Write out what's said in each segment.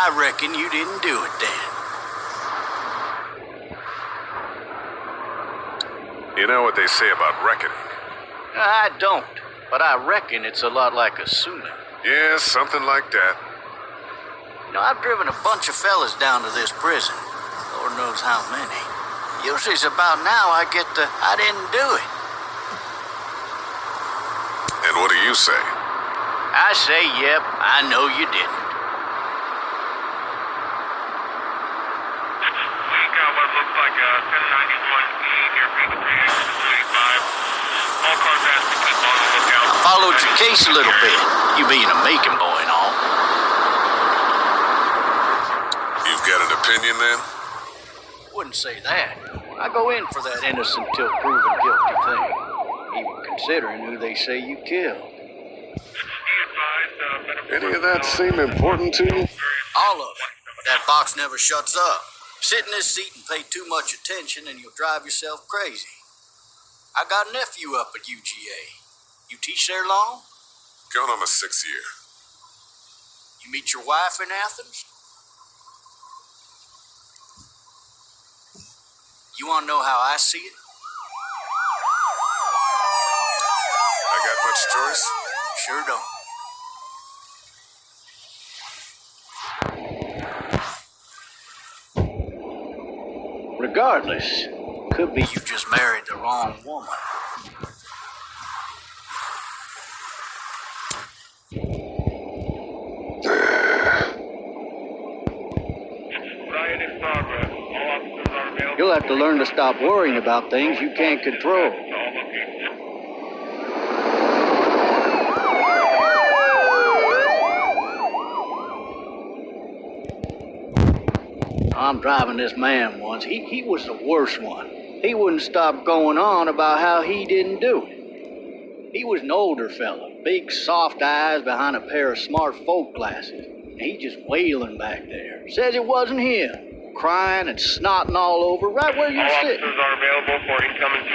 I reckon you didn't do it then. You know what they say about reckoning? I don't, but I reckon it's a lot like assuming. Yeah, something like that. You know, I've driven a bunch of fellas down to this prison. Lord knows how many. Usually it's about now I get the, I didn't do it. And what do you say? I say, yep, I know you didn't. We got what looks like a 1091E here for the 385. All cars asked to keep on the lookout. I followed your case a little bit, you being a Macon boy and all. You've got an opinion then? Wouldn't say that. I go in for that innocent till proven guilty thing, even considering who they say you killed. Any of that seem important to you? All of it. That box never shuts up. Sit in this seat and pay too much attention and you'll drive yourself crazy. I got a nephew up at UGA. You teach there long? Going on my 6th year. You meet your wife in Athens? You want to know how I see it? I got much choice? Sure don't. Regardless, could be you just married the wrong woman. Riot in progress. All officers are available. You'll have to learn to stop worrying about things you can't control. All locations. I'm driving this man once. He was the worst one. He wouldn't stop going on about how he didn't do it. He was an older fella, big soft eyes behind a pair of smart folk glasses. And he just wailing back there. Says it wasn't him. Crying and snotting all over right where All you're sitting. officers are available for incoming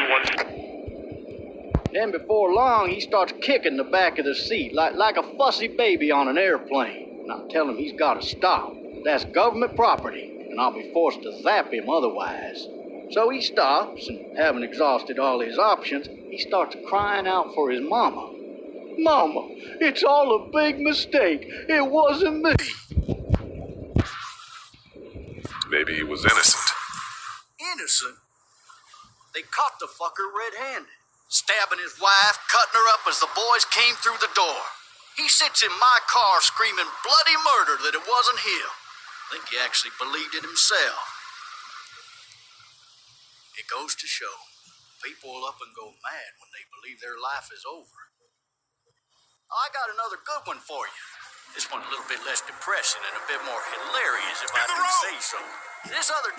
2-1. Then before long, he starts kicking the back of the seat like a fussy baby on an airplane. And I tell him he's got to stop. That's government property. And I'll be forced to zap him otherwise. So he stops, and having exhausted all his options, he starts crying out for his mama. Mama, it's all a big mistake. It wasn't me. Maybe he was innocent. Innocent? They caught the fucker red-handed, stabbing his wife, cutting her up as the boys came through the door. He sits in my car screaming bloody murder that it wasn't him. I think he actually believed it himself. It goes to show, people will up and go mad when they believe their life is over. Oh, I got another good one for you. This one a little bit less depressing and a bit more hilarious, if I do say so. This other...